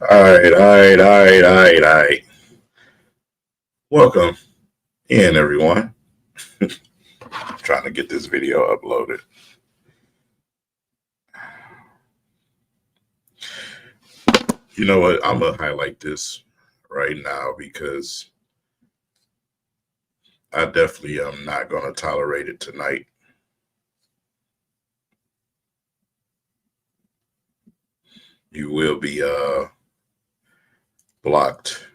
All right. Welcome in, everyone. Trying to get this video uploaded. You know what? I'm going to highlight this right now because I definitely am not going to tolerate it tonight. You will be blocked.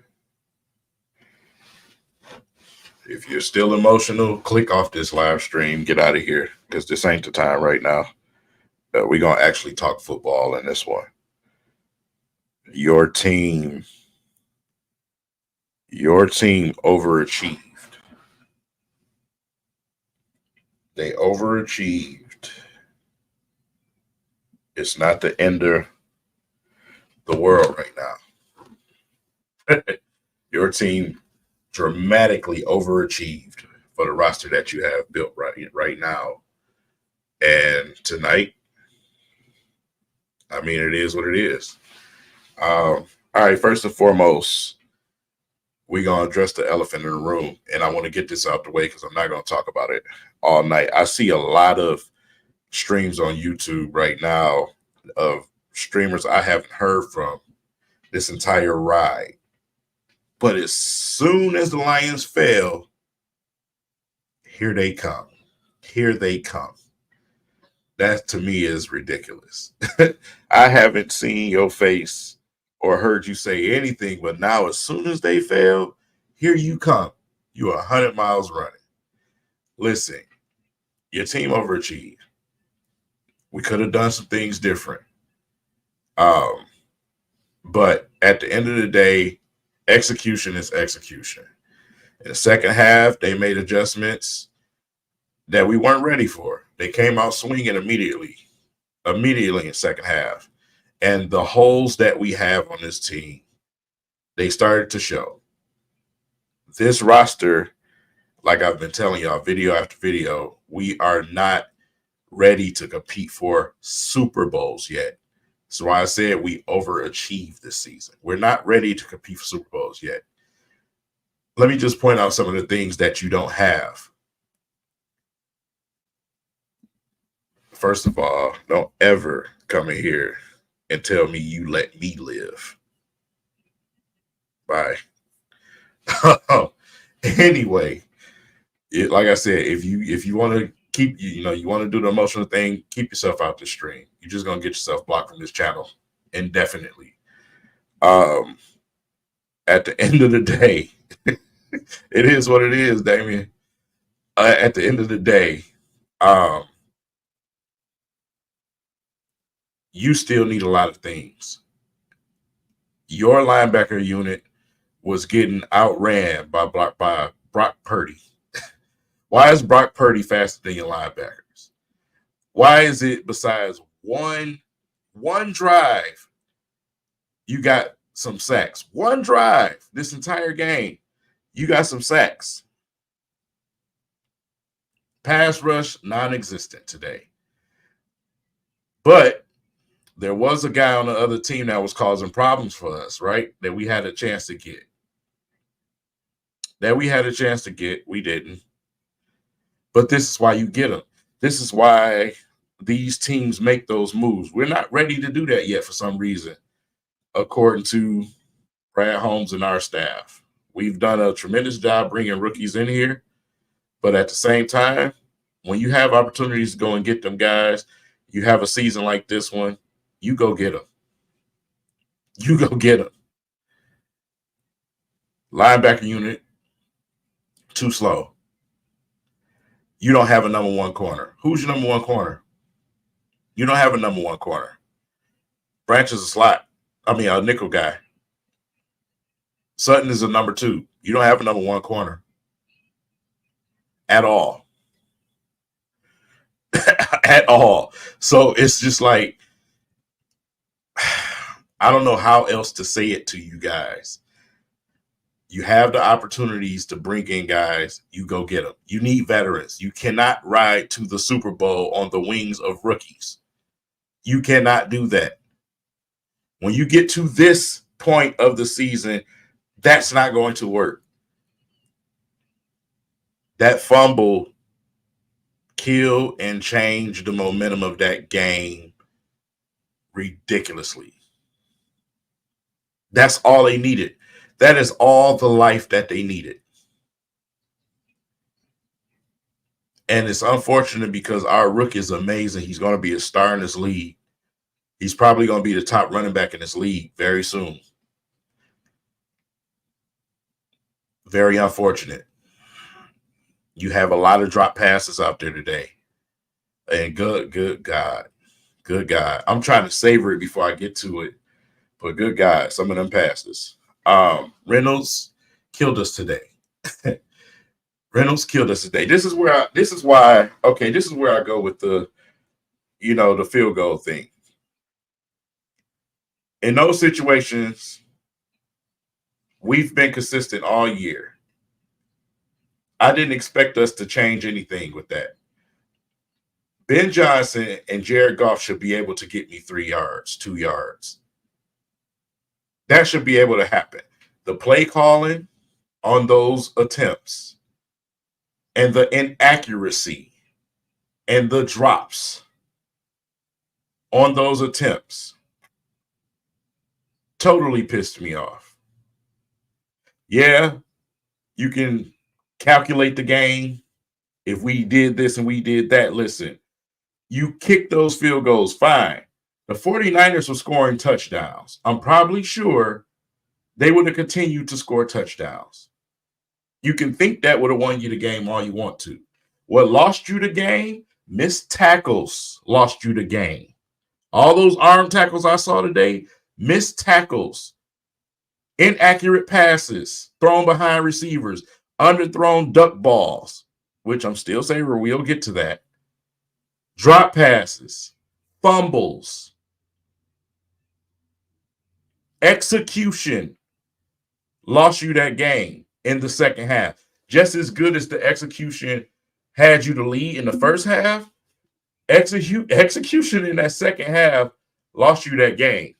If you're still emotional, click off this live stream. Get out of here because this ain't the time right now. We're going to actually talk football in this one. Your team overachieved. They overachieved. It's not the end of the world right now. Your team dramatically overachieved for the roster that you have built right now. And tonight, I mean, it is what it is. All right, first and foremost, we're going to address the elephant in the room. And I want to get this out the way because I'm not going to talk about it all night. I see a lot of streams on YouTube right now of streamers I haven't heard from this entire ride. But as soon as the Lions fail, here they come. Here they come. That to me is ridiculous. I haven't seen your face or heard you say anything, but now as soon as they fail, here you come. You are 100 miles running. Listen, your team overachieved. We could have done some things different. But at the end of the day, execution is execution. In the second half, they made adjustments that we weren't ready for. They came out swinging immediately in the second half. And the holes that we have on this team, they started to show. This roster, like I've been telling y'all video after video, we are not ready to compete for Super Bowls yet. That's why I said we overachieved this season. We're not ready to compete for Super Bowls yet. Let me just point out some of the things that you don't have. First of all, don't ever come in here and tell me you let me live. Bye. Anyway, like I said, if you want to keep, you want to do the emotional thing, keep yourself out the stream. You're just going to get yourself blocked from this channel indefinitely. At the end of the day, it is what it is, Damien. At the end of the day, you still need a lot of things. Your linebacker unit was getting outran by Brock Purdy. Why is Brock Purdy faster than your linebackers? Why is it besides one drive, you got some sacks? One drive this entire game, you got some sacks. Pass rush, non-existent today. But there was a guy on the other team that was causing problems for us, right? That we had a chance to get. We didn't. But this is why you get them. This is why these teams make those moves. We're not ready to do that yet for some reason, according to Brad Holmes and our staff. We've done a tremendous job bringing rookies in here. But at the same time, when you have opportunities to go and get them guys, you have a season like this one, you go get them. You go get them. Linebacker unit, too slow. You don't have a number one corner. Who's your number one corner? You don't have a number one corner. Branch is a slot. A nickel guy. Sutton is a number two. You don't have a number one corner at all. At all. So it's just like, I don't know how else to say it to you guys. You have the opportunities to bring in guys. You go get them. You need veterans. You cannot ride to the Super Bowl on the wings of rookies. You cannot do that. When you get to this point of the season, that's not going to work. That fumble killed and changed the momentum of that game ridiculously. That's all they needed. That is all the life that they needed. And it's unfortunate because our rookie is amazing. He's going to be a star in this league. He's probably going to be the top running back in this league very soon. Very unfortunate. You have a lot of drop passes out there today. And good God. Good God. I'm trying to savor it before I get to it. But good God, some of them passes. Reynolds killed us today. Reynolds killed us today. This is where I go with the field goal thing. In those situations, we've been consistent all year. I didn't expect us to change anything with that. Ben Johnson and Jared Goff should be able to get me 3 yards, 2 yards. That should be able to happen. The play calling on those attempts and the inaccuracy and the drops on those attempts totally pissed me off. Yeah, you can calculate the game. If we did this and we did that, listen, you kick those field goals, fine. The 49ers were scoring touchdowns. I'm probably sure they would have continued to score touchdowns. You can think that would have won you the game all you want to. What lost you the game? Missed tackles lost you the game. All those arm tackles I saw today, missed tackles, inaccurate passes, thrown behind receivers, underthrown duck balls, which I'm still saying we'll get to that. Drop passes, fumbles, execution lost you that game in the second half. Just as good as the execution had you to lead in the first half, execution in that second half lost you that game.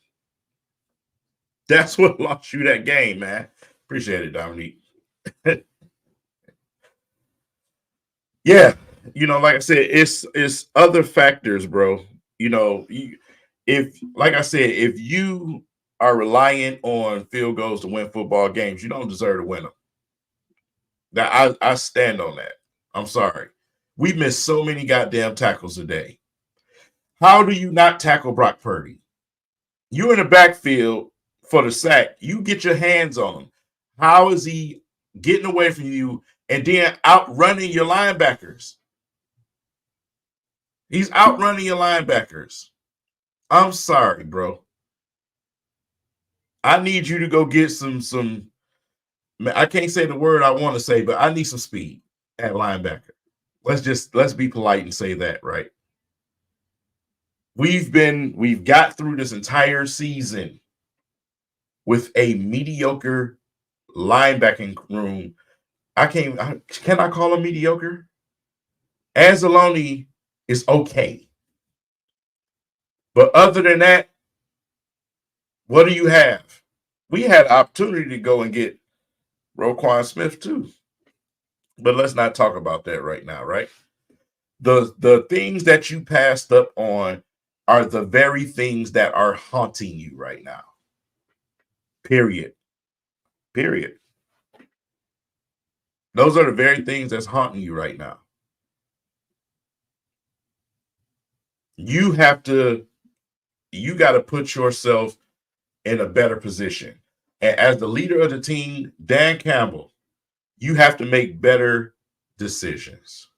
That's what lost you that game, man. Appreciate it, Dominique. Yeah, like I said, it's other factors, bro. If you are relying on field goals to win football games, you don't deserve to win them. That I stand on that. I'm sorry. We missed so many goddamn tackles today. How do you not tackle Brock Purdy? You in the backfield for the sack. You get your hands on him. How is he getting away from you and then outrunning your linebackers? He's outrunning your linebackers. I'm sorry, bro. I need you to go get some. I can't say the word I want to say, but I need some speed at linebacker. Let's be polite and say that, right? We've got through this entire season with a mediocre linebacking room. Can I call him mediocre? Anzalone is okay. But other than that, what do you have? We had opportunity to go and get Roquan Smith too. But let's not talk about that right now, right? The things that you passed up on are the very things that are haunting you right now. Period. Those are the very things that's haunting you right now. You got to put yourself in a better position. And as the leader of the team, Dan Campbell, You have to make better decisions.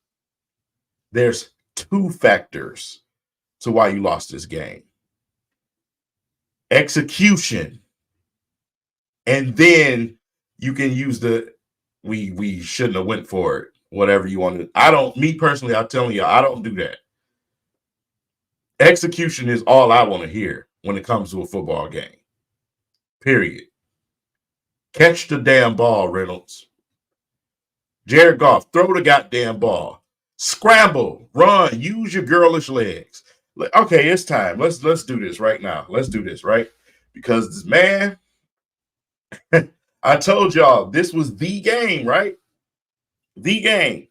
There's two factors to why you lost this game. Execution. And then you can use the we shouldn't have went for it. Whatever you want to. Me personally, I'm telling you, I don't do that. Execution is all I want to hear when it comes to a football game. Period. Catch the damn ball, Reynolds. Jared Goff, throw the goddamn ball. Scramble, run, use your girlish legs. Okay, it's time. Let's do this right now. Let's do this, right? Because this man, I told y'all this was the game, right? The game.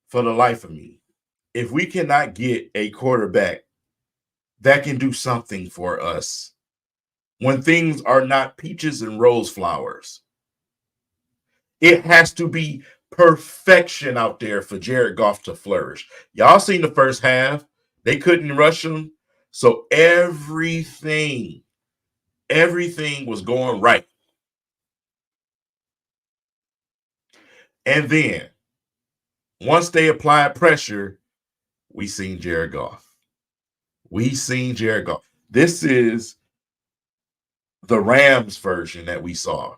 For the life of me, if we cannot get a quarterback that can do something for us when things are not peaches and rose flowers, it has to be perfection out there for Jared Goff to flourish. Y'all seen the first half. They couldn't rush him. So everything was going right. And then once they applied pressure, we seen Jared Goff. This is the Rams version that we saw.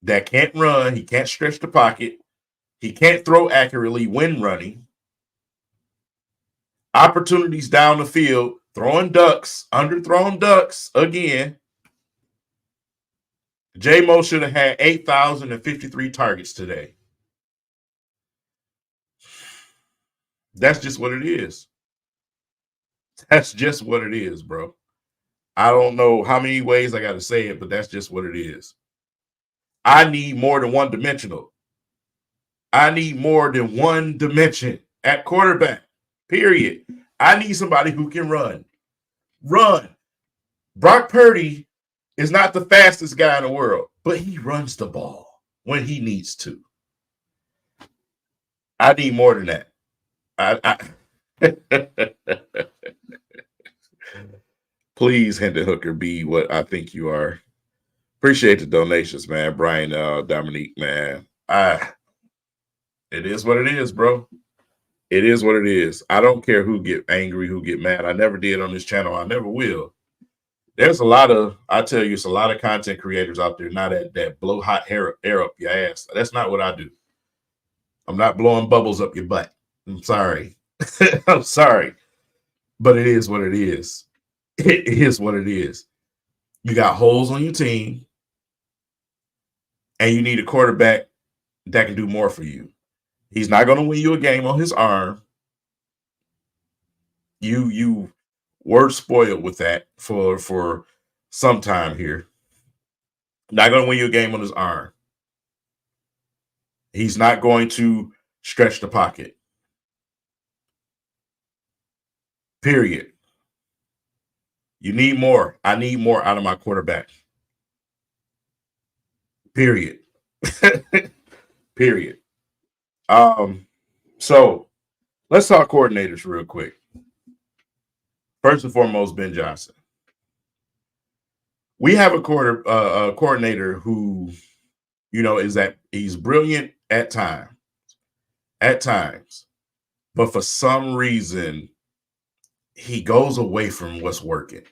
That can't run. He can't stretch the pocket. He can't throw accurately when running. Opportunities down the field, throwing ducks, underthrown ducks again. J-Mo should have had 8,053 targets today. That's just what it is. That's just what it is, bro. I don't know how many ways I got to say it, but that's just what it is. I need more than one dimensional. I need more than one dimension at quarterback, period. I need somebody who can run. Brock Purdy is not the fastest guy in the world, but he runs the ball when he needs to. I need more than that. Please, Hendon Hooker, be what I think you are. Appreciate the donations, man. Brian, Dominique, man. It is what it is, bro. It is what it is. I don't care who get angry, who get mad. I never did on this channel. I never will. There's a lot of, I tell you, it's a lot of content creators out there, not that blow hot air up your ass. That's not what I do. I'm not blowing bubbles up your butt. I'm sorry. I'm sorry. But it is what it is. It is what it is. You got holes on your team, and you need a quarterback that can do more for you. He's not going to win you a game on his arm. You were spoiled with that for some time here. Not going to win you a game on his arm. He's not going to stretch the pocket. Period. You need more. I need more out of my quarterback. Period. Period. So let's talk coordinators real quick. First and foremost, Ben Johnson. We have a coordinator who, he's brilliant at times, but for some reason, he goes away from what's working.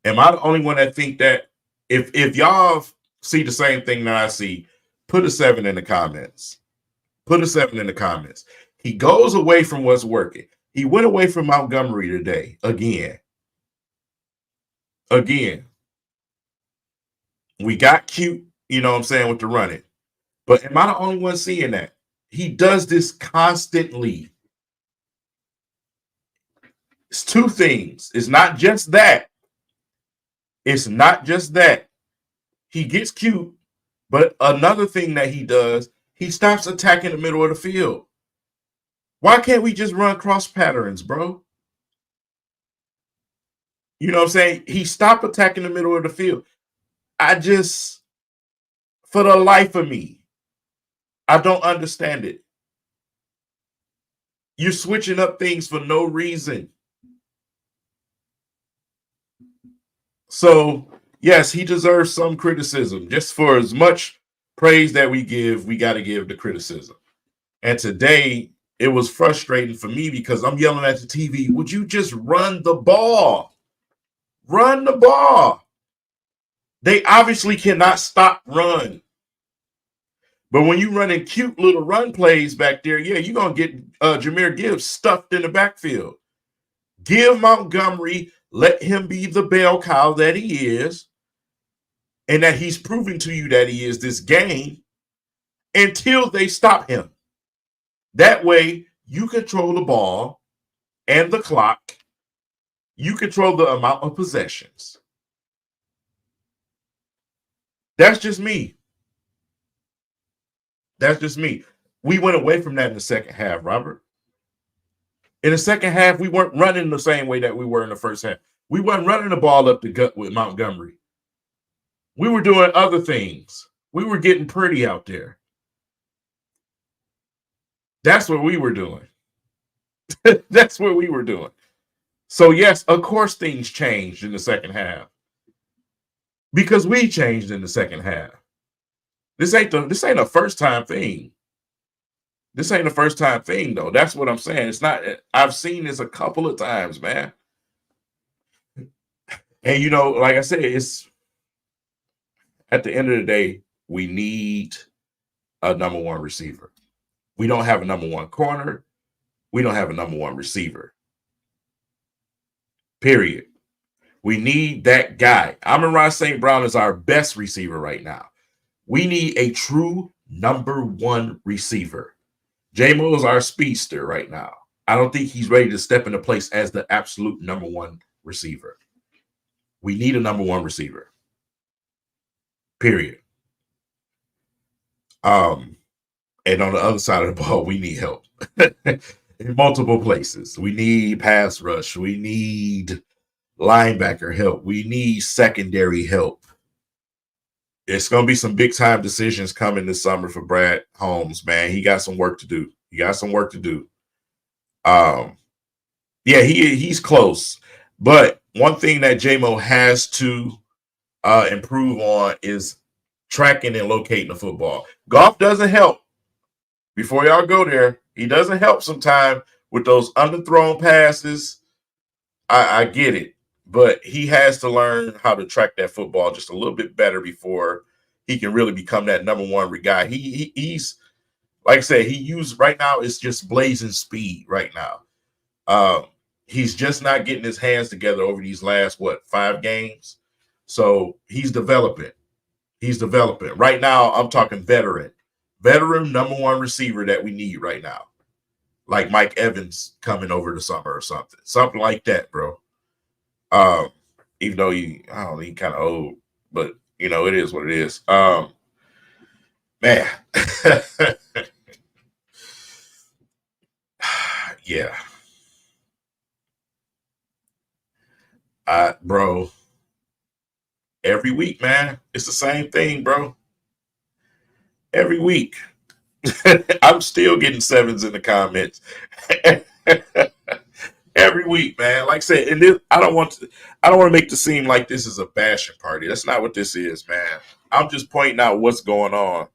Am I the only one that think that? If y'all see the same thing that I see, put a 7 in the comments. Put a 7 in the comments. He goes away from what's working. He went away from Montgomery today again. We got cute, with the running. But am I the only one seeing that? He does this constantly. It's two things. It's not just that. He gets cute, but another thing that he does, he stops attacking the middle of the field. Why can't we just run cross patterns, bro? You know what I'm saying? He stopped attacking the middle of the field. For the life of me, I don't understand it. You're switching up things for no reason. So, yes, he deserves some criticism just for as much praise that we give, we got to give the criticism. And today, it was frustrating for me because I'm yelling at the TV, would you just run the ball? Run the ball. They obviously cannot stop run. But when you running cute little run plays back there, yeah, you're going to get Jahmyr Gibbs stuffed in the backfield. Give Montgomery, let him be the bell cow that he is, and that he's proving to you that he is this game until they stop him. That way, you control the ball and the clock. You control the amount of possessions. That's just me. That's just me. We went away from that in the second half, Robert. In the second half, we weren't running the same way that we were in the first half. We weren't running the ball up the gut with Montgomery. We were doing other things. We were getting pretty out there. That's what we were doing. That's what we were doing. So, yes, of course, things changed in the second half because we changed in the second half. This ain't a first time thing. This ain't a first time thing, though. That's what I'm saying. It's not. I've seen this a couple of times, man. And you know, like I said, it's at the end of the day, we need a number one receiver. We don't have a number one corner. We don't have a number one receiver. Period. We need that guy. Amon-Ra St. Brown is our best receiver right now. We need a true number one receiver. J-Mo is our speedster right now. I don't think he's ready to step into place as the absolute number one receiver. We need a number one receiver. Period. And on the other side of the ball, we need help in multiple places. We need pass rush. We need linebacker help. We need secondary help. It's going to be some big time decisions coming this summer for Brad Holmes, man. He got some work to do. Yeah, he's close. But one thing that J-Mo has to improve on is tracking and locating the football. Goff doesn't help. Before y'all go there, he doesn't help sometimes with those underthrown passes. I get it. But he has to learn how to track that football just a little bit better before he can really become that number one guy. He's like I said, he used right now, it's just blazing speed right now. He's just not getting his hands together over these last, 5 games? So he's developing. Right now, I'm talking veteran number one receiver that we need right now. Like Mike Evans coming over the summer or something like that, bro. Even though he kind of old, but you know, it is what it is. Man, yeah, bro. Every week, man, it's the same thing, bro. Every week, I'm still getting 7s in the comments. Every week, man. Like I said, and this, I don't want to make it seem like this is a bashing party. That's not what this is, man. I'm just pointing out what's going on.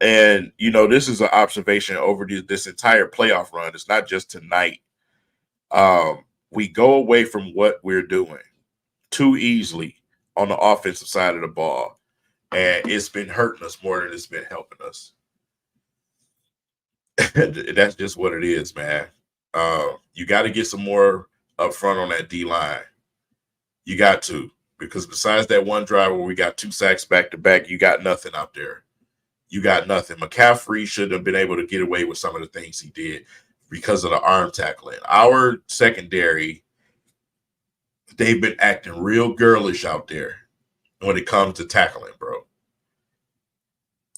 And, you know, this is an observation over this entire playoff run. It's not just tonight. We go away from what we're doing too easily on the offensive side of the ball. And it's been hurting us more than it's been helping us. That's just what it is, man. You got to get some more up front on that D-line. You got to. Because besides that one drive where we got 2 sacks back-to-back, you got nothing out there. You got nothing. McCaffrey should have been able to get away with some of the things he did because of the arm tackling. Our secondary, they've been acting real girlish out there when it comes to tackling, bro.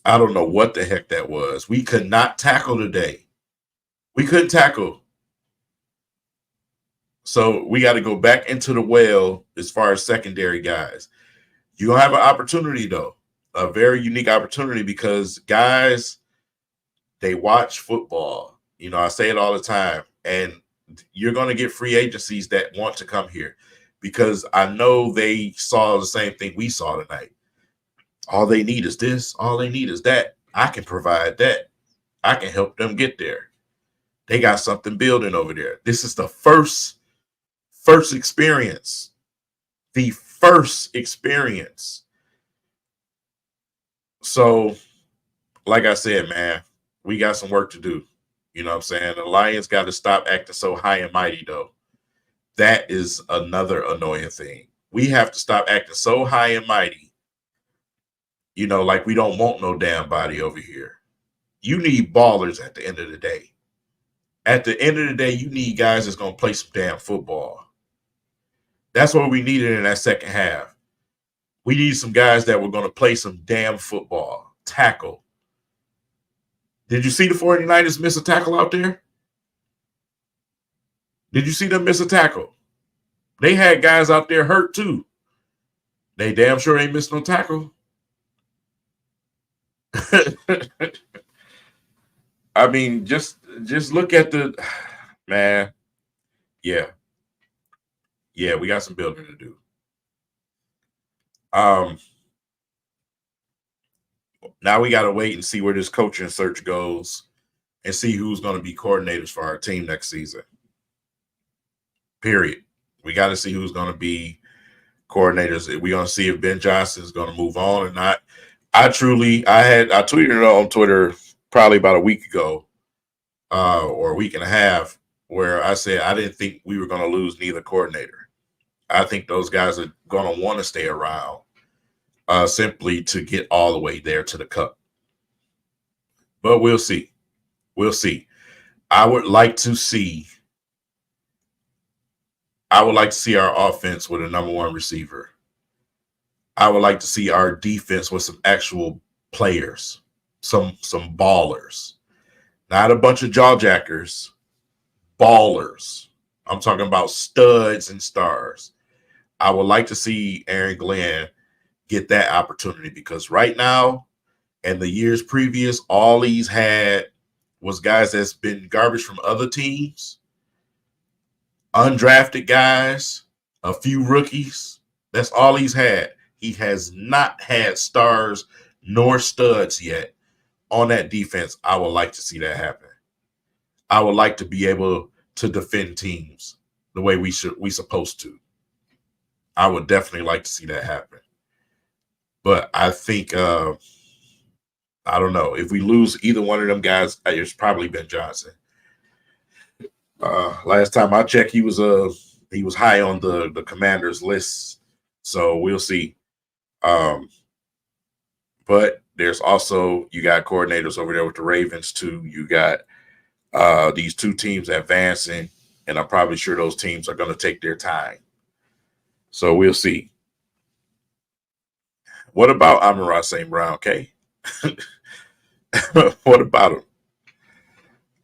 I don't know what the heck that was. We could not tackle today. We couldn't tackle. So we got to go back into the well as far as secondary guys. You're going to have an opportunity, though, a very unique opportunity because guys, they watch football. You know, I say it all the time. And you're going to get free agencies that want to come here because I know they saw the same thing we saw tonight. All they need is this. All they need is that. I can provide that. I can help them get there. They got something building over there. This is the first experience. The first experience. So, like I said, man, we got some work to do. You know what I'm saying? The Lions got to stop acting so high and mighty, though. That is another annoying thing. We have to stop acting so high and mighty, you know, like we don't want no damn body over here. You need ballers at the end of the day. At the end of the day, you need guys that's going to play some damn football. That's what we needed in that second half. We need some guys that were going to play some damn football, tackle. Did you see the 49ers miss a tackle out there? Did you see them miss a tackle? They had guys out there hurt too. They damn sure ain't missed no tackle. I mean, just look at the man. Yeah, we got some building to do. Now we got to wait and see where this coaching search goes and see who's going to be coordinators for our team next season. Period. We got to see who's going to be coordinators. We're going to see if Ben Johnson is going to move on or not. I tweeted it on Twitter probably about a week ago or a week and a half where I said I didn't think we were going to lose neither coordinator. I think those guys are going to want to stay around simply to get all the way there to the cup. But we'll see. We'll see. I would like to see our offense with a number one receiver. I would like to see our defense with some actual players, some ballers, not a bunch of jawjackers, ballers. I'm talking about studs and stars. I would like to see Aaron Glenn get that opportunity because right now and the years previous, all he's had was guys that's been garbage from other teams, undrafted guys, a few rookies. That's all he's had. He has not had stars nor studs yet on that defense. I would like to see that happen. I would like to be able to defend teams the way we supposed to. I would definitely like to see that happen. But I think I don't know. If we lose either one of them guys, it's probably Ben Johnson. Last time I checked, he was high on the Commanders list. So we'll see. But there's also, you got coordinators over there with the Ravens too. You got these two teams advancing, and I'm probably sure those teams are going to take their time. So we'll see. What about Amon-Ra St. Brown, K? What about him?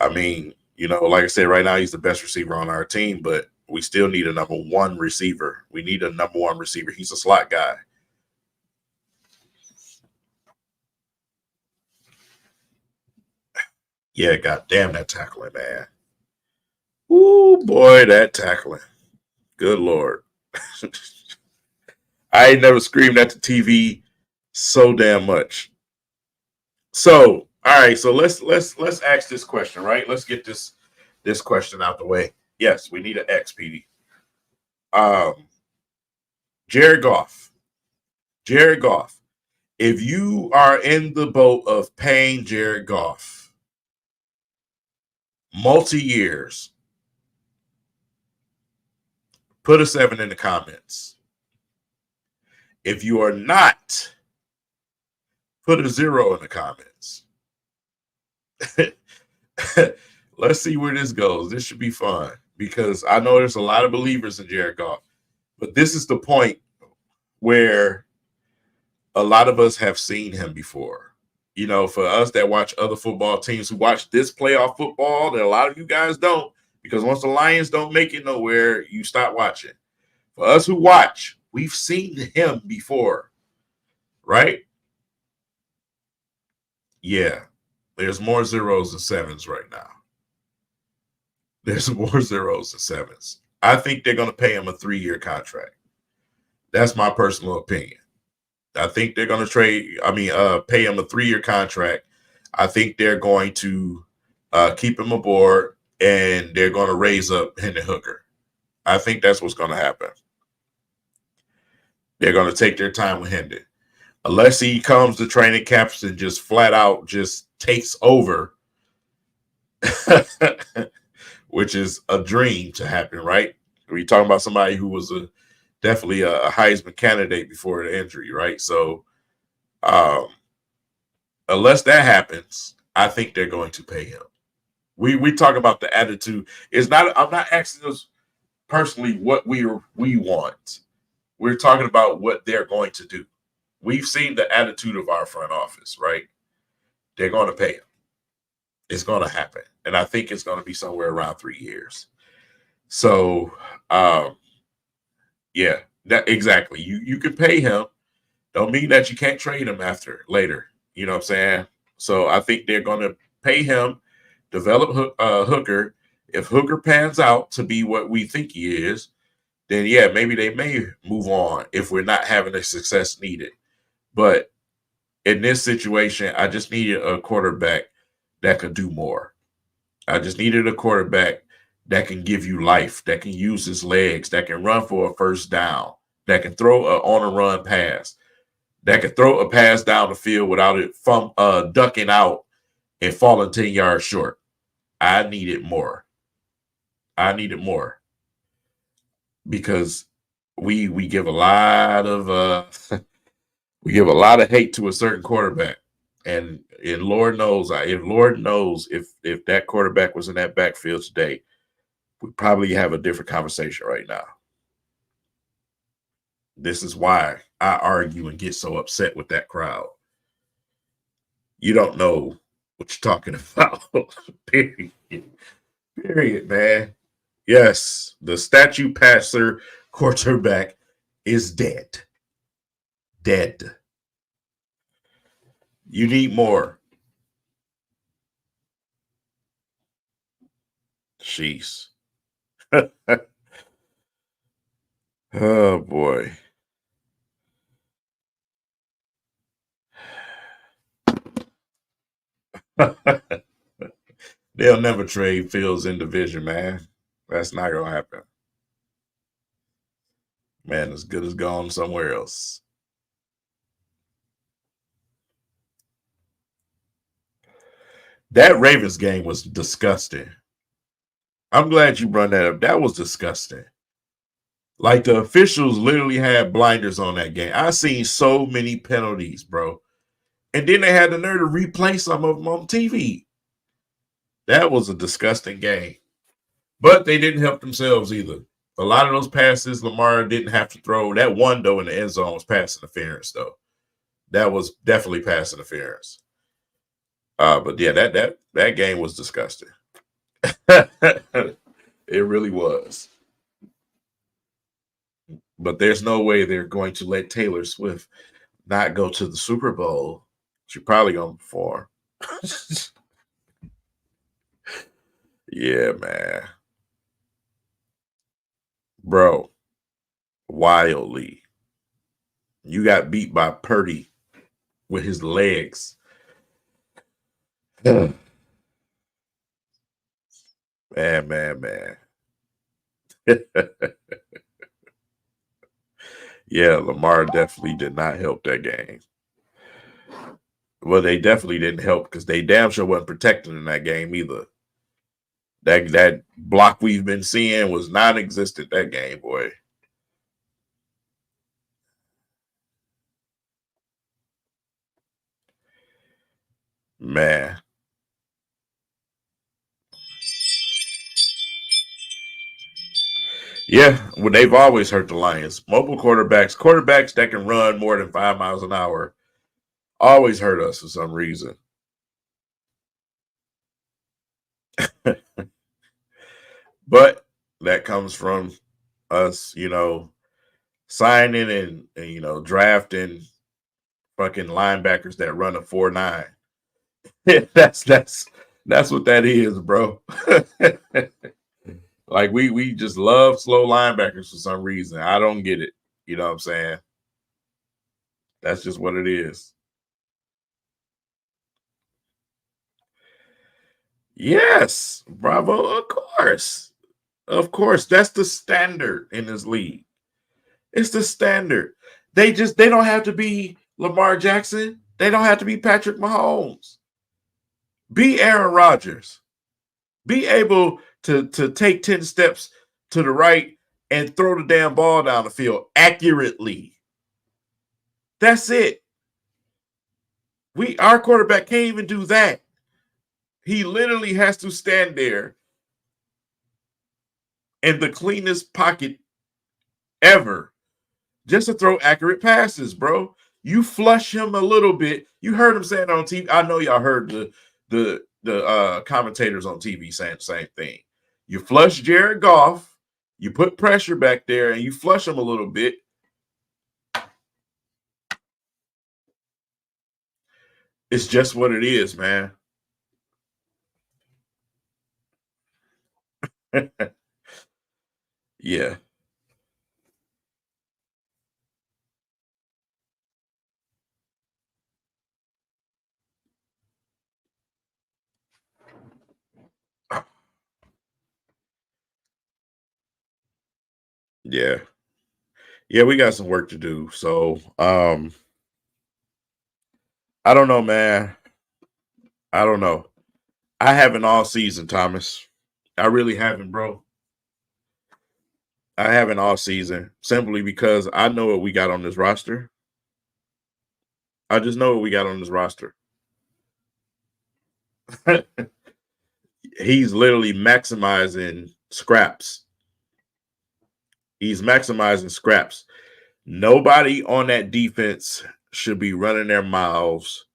I mean, you know, like I said, right now he's the best receiver on our team, but we still need a number one receiver. We need a number one receiver. He's a slot guy. Yeah, goddamn that tackling, man. Ooh, boy, that tackling. Good Lord. I ain't never screamed at the TV so damn much. So, all right, so let's ask this question, right? Let's get this question out the way. Yes, we need an X, PD. Jared Goff. If you are in the boat of paying Jared Goff multi-years, put a 7 in the comments. If you are not, put a 0 in the comments. Let's see where this goes. This should be fun because I know there's a lot of believers in Jared Goff, but this is the point where a lot of us have seen him before. You know, for us that watch other football teams who watch this playoff football, that a lot of you guys don't, because once the Lions don't make it nowhere, you stop watching. For us who watch, we've seen him before, right? Yeah, there's more 0s than 7s right now. There's more 0s than 7s. I think they're going to pay him a 3-year contract. That's my personal opinion. I think they're going to pay him a 3-year contract. I think they're going to keep him aboard, and they're going to raise up Hendon Hooker. I think that's what's going to happen. They're going to take their time with Hendon. Unless he comes to training camps and just flat out just takes over, which is a dream to happen, right? We're talking about somebody who was definitely a Heisman candidate before the injury, right? So unless that happens, I think they're going to pay him. We talk about the attitude. I'm not asking us personally what we want. We're talking about what they're going to do. We've seen the attitude of our front office, right? They're going to pay him. It's going to happen. And I think it's going to be somewhere around 3 years. So, yeah, that exactly. You can pay him. Don't mean that you can't trade him later. You know what I'm saying? So I think they're going to pay him, develop Hooker. If Hooker pans out to be what we think he is, then yeah, maybe they may move on if we're not having the success needed. But in this situation, I just needed a quarterback that could do more. I just needed a quarterback that can give you life, that can use his legs, that can run for a first down, that can throw an on-a-run pass, that can throw a pass down the field without it ducking out and falling 10 yards short. I needed more. Because we give a lot of we give a lot of hate to a certain quarterback, and Lord knows if that quarterback was in that backfield today, we probably have a different conversation right now. This is why I argue and get so upset with that crowd. You don't know what you're talking about. Period, man. Yes, the statue passer quarterback is dead. Dead. You need more. Jeez. Oh, boy. They'll never trade Fields in division, man. That's not going to happen. Man, as good as gone somewhere else. That Ravens game was disgusting. I'm glad you brought that up. That was disgusting. Like, the officials literally had blinders on that game. I seen so many penalties, bro. And then they had the nerve to replay some of them on TV. That was a disgusting game. But they didn't help themselves either. A lot of those passes Lamar didn't have to throw. That one, though, in the end zone was pass interference, though. That was definitely pass interference. But yeah, that game was disgusting. It really was. But there's no way they're going to let Taylor Swift not go to the Super Bowl. She's probably going to perform. Yeah, man. Bro, wildly. You got beat by Purdy with his legs. Man. Yeah, Lamar definitely did not help that game. Well, they definitely didn't help because they damn sure wasn't protecting in that game either. That block we've been seeing was non-existent that game, boy. Man. Yeah, well, they've always hurt the Lions. Mobile quarterbacks that can run more than 5 miles an hour, always hurt us for some reason. But that comes from us, signing and drafting fucking linebackers that run a 4.9. That's what that is, bro. Like we just love slow linebackers for some reason. I don't get it. You know what I'm saying? That's just what it is. Yes, bravo. Of course. Of course. That's the standard in this league. It's the standard. They don't have to be Lamar Jackson. They don't have to be Patrick Mahomes. Be Aaron Rodgers. Be able to take 10 steps to the right and throw the damn ball down the field accurately. That's it. Our quarterback can't even do that. He literally has to stand there in the cleanest pocket ever just to throw accurate passes, bro. You flush him a little bit. You heard him saying on TV. I know y'all heard the commentators on TV saying the same thing. You flush Jared Goff, you put pressure back there, and you flush him a little bit. It's just what it is, man. Yeah. Yeah. Yeah, we got some work to do. So, I don't know, man. I don't know. I haven't all season, Thomas. I really haven't, bro. I haven't all season simply because I know what we got on this roster. I just know what we got on this roster. He's literally maximizing scraps. He's maximizing scraps. Nobody on that defense should be running their mouths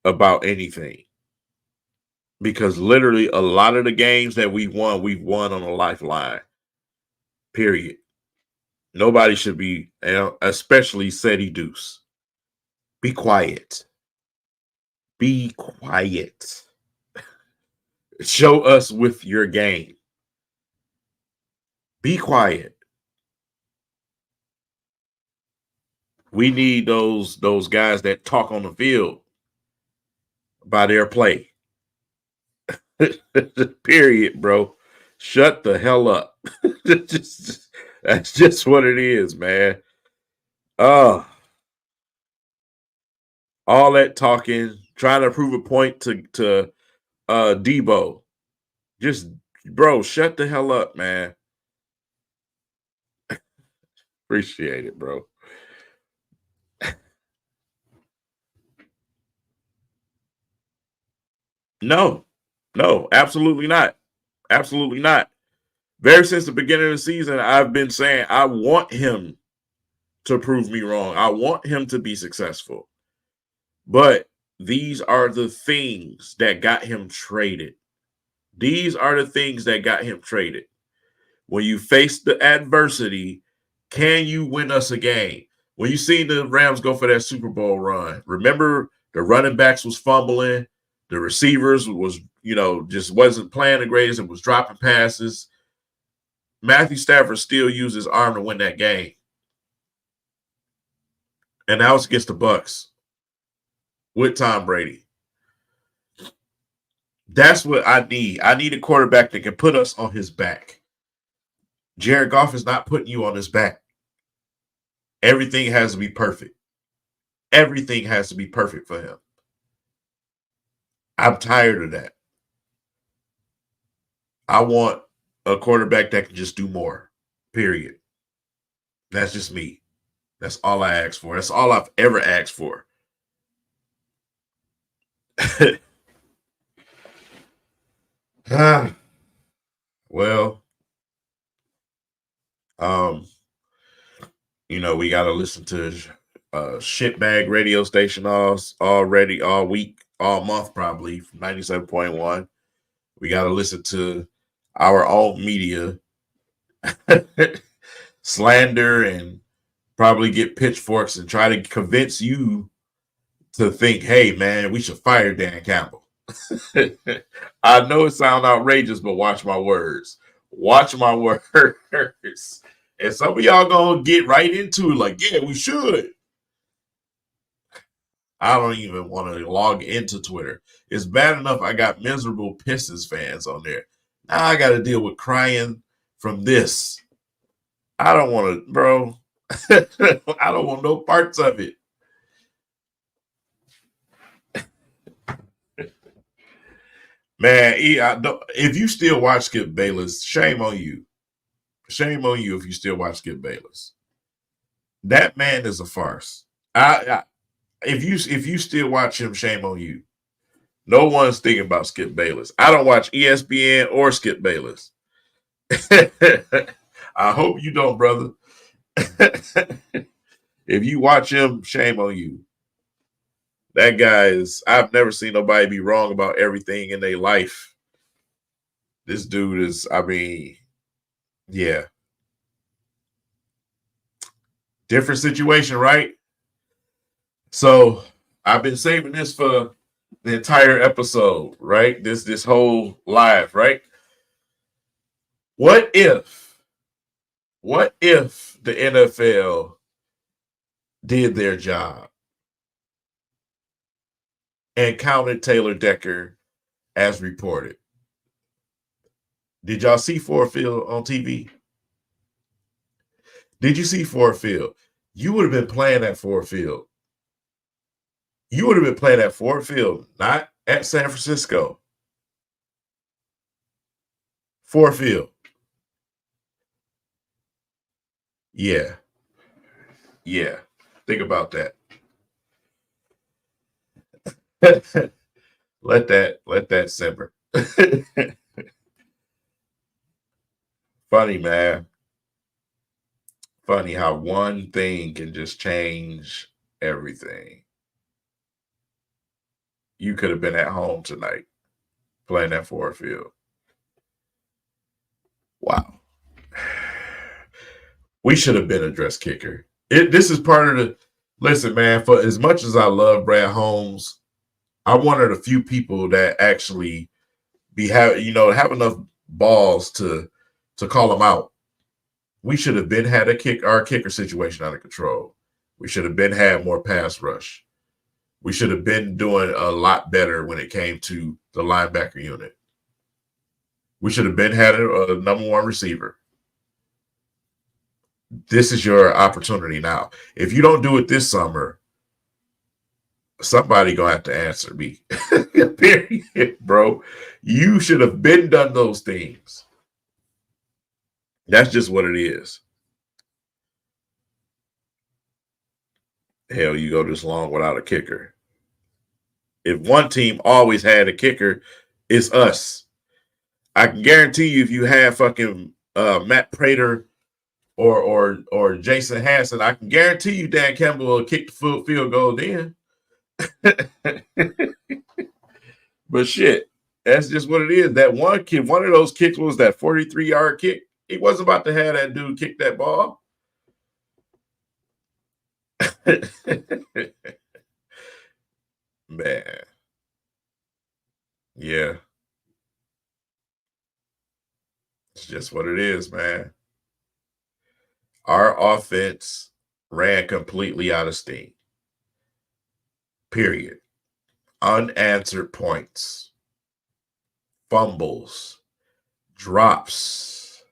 about anything. Because literally a lot of the games that we've won on a lifeline. Period. Nobody should be, especially Seti Deuce. Be quiet. Be quiet. Show us with your game. Be quiet. We need those guys that talk on the field by their play. Period, bro. Shut the hell up. That's just what it is, man. All that talking, trying to prove a point to Debo. Just, bro, shut the hell up, man. Appreciate it, bro. No, absolutely not. Absolutely not. Very since the beginning of the season, I've been saying I want him to prove me wrong. I want him to be successful. But these are the things that got him traded. These are the things that got him traded. When you face the adversity, can you win us a game? When you seen the Rams go for that Super Bowl run, remember the running backs was fumbling, the receivers was, just wasn't playing the greatest and was dropping passes. Matthew Stafford still used his arm to win that game. And that was against the Bucks with Tom Brady. That's what I need. I need a quarterback that can put us on his back. Jared Goff is not putting you on his back. Everything has to be perfect. Everything has to be perfect for him. I'm tired of that. I want a quarterback that can just do more, period. That's just me. That's all I ask for. That's all I've ever asked for. Well, we got to listen to shitbag radio station already all week, all month, probably 97.1. We got to listen to our own media slander and probably get pitchforks and try to convince you to think, hey, man, we should fire Dan Campbell. I know it sounds outrageous, but watch my words. Watch my words. And some of y'all going to get right into it like, yeah, we should. I don't even want to log into Twitter. It's bad enough I got miserable Pistons fans on there. Now I got to deal with crying from this. I don't want to, bro. I don't want no parts of it. Man, if you still watch Skip Bayless, shame on you. Shame on you if you still watch Skip Bayless. That man is a farce. If you still watch him, shame on you. No one's thinking about Skip Bayless. I don't watch ESPN or Skip Bayless. I hope you don't, brother. If you watch him, shame on you. That guy is, I've never seen nobody be wrong about everything in their life. This dude is, I mean, yeah. Different situation, right? So I've been saving this for the entire episode, right? This whole live, right? What if the NFL did their job and counted Taylor Decker as reported? Did y'all see Ford Field on TV? Did you see Ford Field? You would have been playing at Ford Field. You would have been playing at Ford Field, not at San Francisco. Ford Field. Yeah. Yeah. Think about that. let that simmer. Funny, man. Funny how one thing can just change everything. You could have been at home tonight playing at Ford Field. Wow. We should have been a dress kicker. This is part of the listen, man. For as much as I love Brad Holmes, I'm one of the few people that actually have enough balls to call him out. We should have been had our kicker situation out of control. We should have been had more pass rush. We should have been doing a lot better when it came to the linebacker unit. We should have been had a number one receiver. This is your opportunity now. If you don't do it this summer, somebody gonna have to answer me. Period, bro. You should have been done those things. That's just what it is. Hell, you go this long without a kicker. If one team always had a kicker, it's us. I can guarantee you, if you have fucking Matt Prater or Jason Hanson, I can guarantee you Dan Campbell will kick the field goal then. But shit, that's just what it is. That one kid, one of those kicks was that 43-yard kick. He wasn't about to have that dude kick that ball. Man. Yeah. It's just what it is, man. Our offense ran completely out of steam. Period. Unanswered points, fumbles, drops.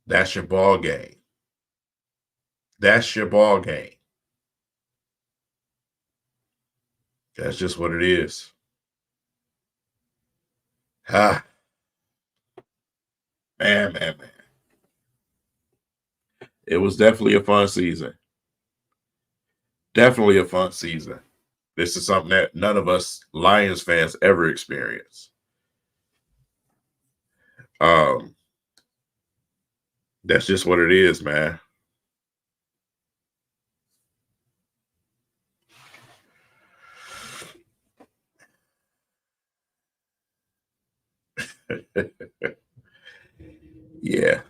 That's your ball game. That's your ball game. That's just what it is. Man. It was definitely a fun season. Definitely a fun season. This is something that none of us Lions fans ever experience. That's just what it is, man. Yeah.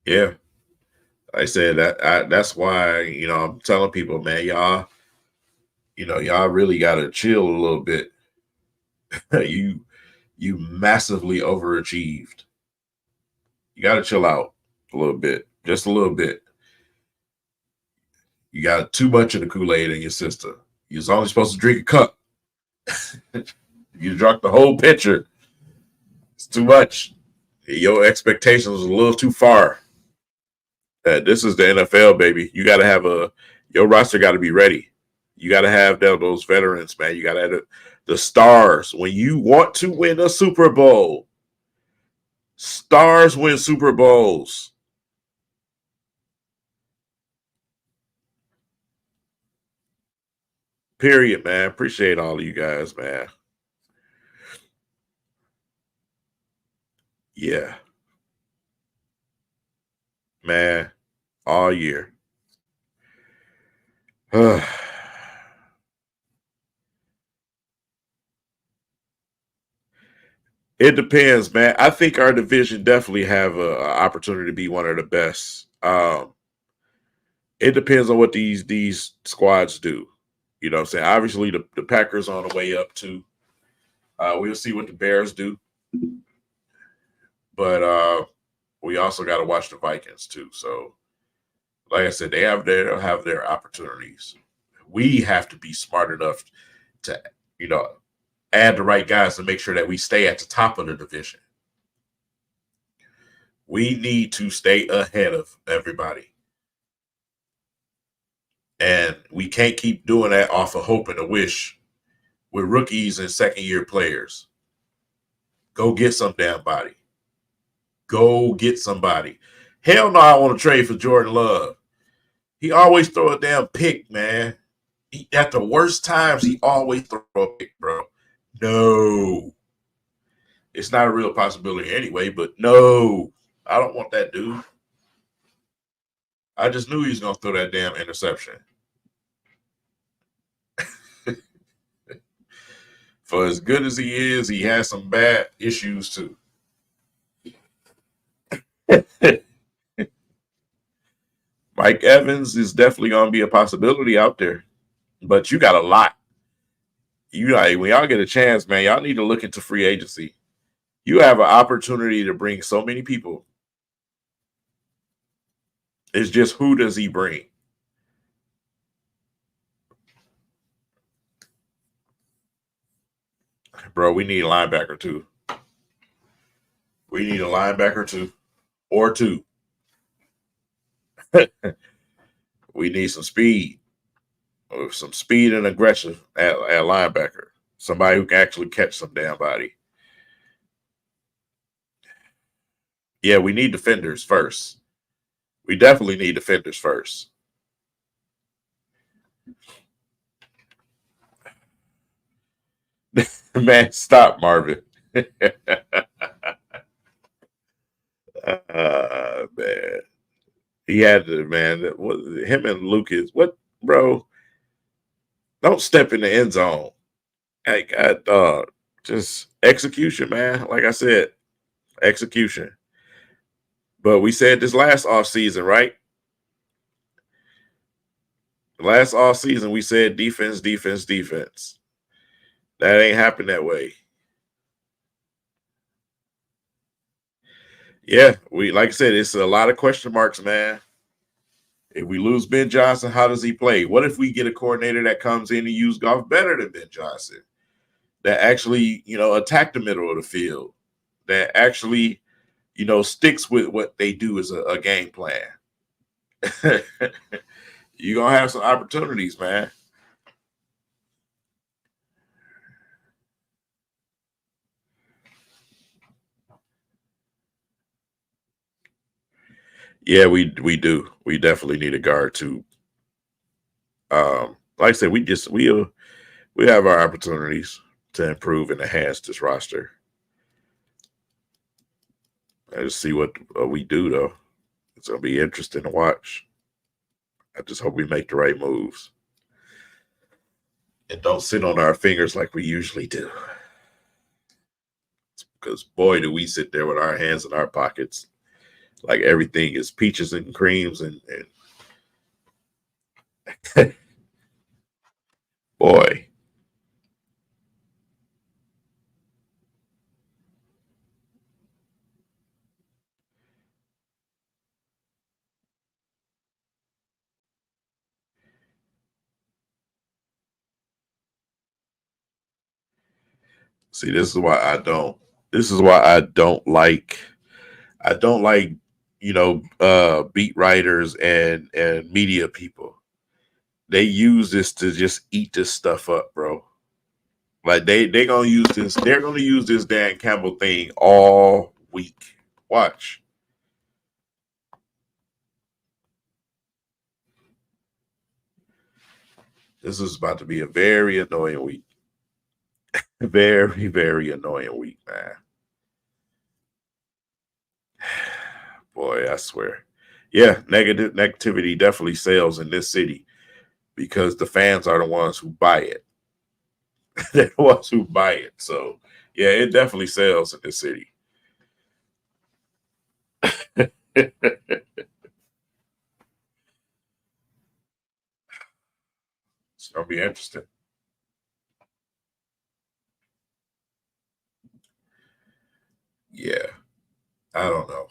Yeah. I said that's why, I'm telling people, man, y'all really got to chill a little bit. You massively overachieved. You got to chill out a little bit, just a little bit. You got too much of the Kool-Aid in your system. You're only supposed to drink a cup. You drank the whole pitcher. It's too much. Your expectations was a little too far. This is the NFL, baby. You got to have your roster got to be ready. You got to have those veterans, man. You got to have the stars. When you want to win a Super Bowl, stars win Super Bowls. Period, man. Appreciate all of you guys, man. Yeah. Man, all year. It depends, man. I think our division definitely have an opportunity to be one of the best. It depends on what these squads do. You know what I'm saying? Obviously, the Packers on the way up, too. We'll see what the Bears do. But we also got to watch the Vikings, too. So, like I said, they'll have their opportunities. We have to be smart enough to, add the right guys to make sure that we stay at the top of the division. We need to stay ahead of everybody. And we can't keep doing that off of hope and a wish with rookies and second-year players. Go get some damn body. Go get somebody. Hell no, I want to trade for Jordan Love. He always throw a damn pick, man. At the worst times, he always throw a pick, bro. No. It's not a real possibility anyway, but no. I don't want that dude. I just knew he was going to throw that damn interception. For as good as he is, he has some bad issues too. Mike Evans is definitely going to be a possibility out there, but you got a lot. When y'all get a chance, man, y'all need to look into free agency. You have an opportunity to bring so many people. It's just who does he bring? Bro, we need a linebacker too. We need a linebacker too. Or two. We need some speed. Some speed and aggression at linebacker. Somebody who can actually catch some damn body. Yeah, we need defenders first. We definitely need defenders first. Man, stop, Marvin. Man. He had to, man. Him and Lucas. What, bro? Don't step in the end zone. Hey, God, dog. Just execution, man. Like I said, execution. But we said this last offseason, right? Last offseason, we said defense, defense, defense. That ain't happened that way. Yeah, like I said, it's a lot of question marks, man. If we lose Ben Johnson, how does he play? What if we get a coordinator that comes in and use Goff better than Ben Johnson? That actually, attack the middle of the field. That actually, sticks with what they do as a game plan. You're going to have some opportunities, man. Yeah, we do. We definitely need a guard too. Like I said, we have our opportunities to improve and enhance this roster. I just see what we do though. It's gonna be interesting to watch. I just hope we make the right moves and don't sit on our fingers like we usually do. Because boy, do we sit there with our hands in our pockets, like everything is peaches and creams and boy. See, this is why I don't. This is why I don't like. I don't like, beat writers and media people. They use this to just eat this stuff up, bro. Like they gonna use this. They're gonna use this Dan Campbell thing all week. Watch. This is about to be a very annoying week. Very, very annoying week, man. Boy, I swear. Yeah, negativity definitely sells in this city because the fans are the ones who buy it. They're the ones who buy it. So yeah, it definitely sells in this city. It's gonna be interesting. Yeah. I don't know.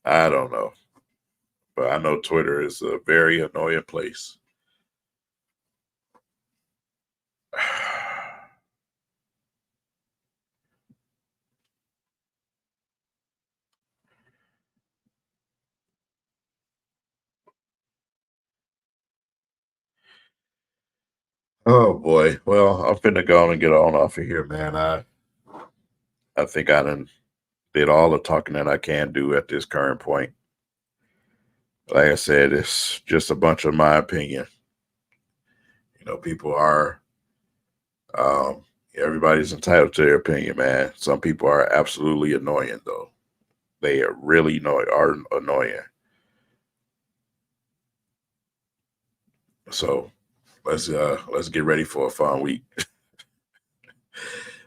I don't know. But I know Twitter is a very annoying place. Oh boy. Well, I'm finna go on and get on off of here, man. I think I done did all the talking that I can do at this current point. Like I said, it's just a bunch of my opinion. People are everybody's entitled to their opinion, man. Some people are absolutely annoying though. They are really annoying. So let's get ready for a fun week.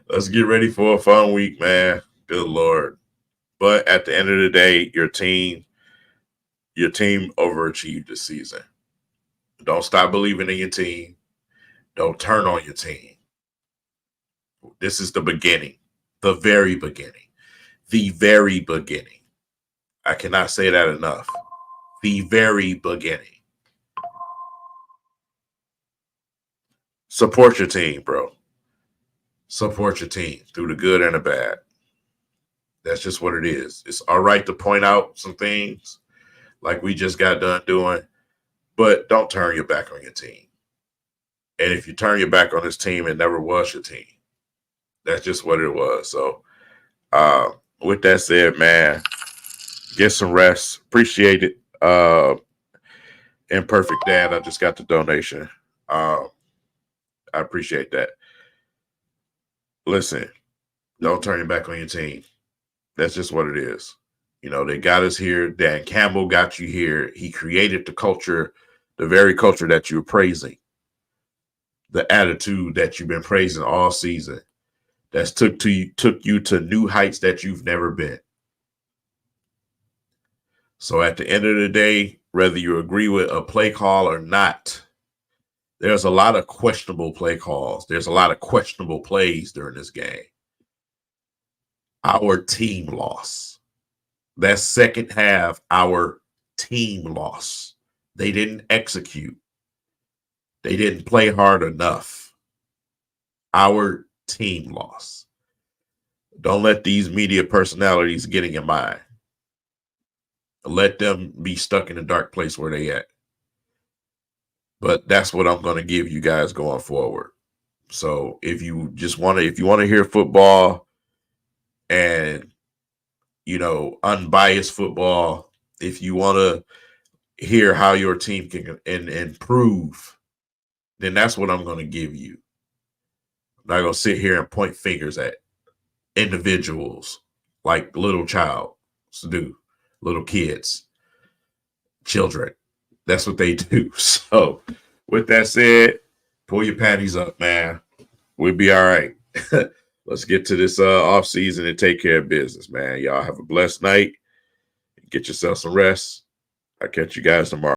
Let's get ready for a fun week, man. Good Lord. But at the end of the day, your team overachieved this season. Don't stop believing in your team. Don't turn on your team. This is the beginning, the very beginning, the very beginning. I cannot say that enough. The very beginning. Support your team, bro. Support your team through the good and the bad. That's just what it is. It's all right to point out some things like we just got done doing, but don't turn your back on your team. And if you turn your back on this team, it never was your team. That's just what it was. So, with that said, man, get some rest. Appreciate it. Imperfect Dad, I just got the donation. I appreciate that. Listen, don't turn your back on your team. That's just what it is. They got us here. Dan Campbell got you here. He created the culture, the very culture that you're praising, the attitude that you've been praising all season. That's took you to new heights that you've never been. So at the end of the day, whether you agree with a play call or not, there's a lot of questionable play calls. There's a lot of questionable plays during this game. Our team lost. That second half, our team lost. They didn't execute. They didn't play hard enough. Our team lost. Don't let these media personalities get in your mind. Let them be stuck in a dark place where they at. But that's what I'm going to give you guys going forward. So if you want to hear football and unbiased football, if you want to hear how your team can improve, then that's what I'm going to give you. I'm not going to sit here and point fingers at individuals like little kids, children. That's what they do. So with that said, pull your panties up, man. We'll be all right. Let's get to this off season and take care of business, man. Y'all have a blessed night. Get yourself some rest. I'll catch you guys tomorrow.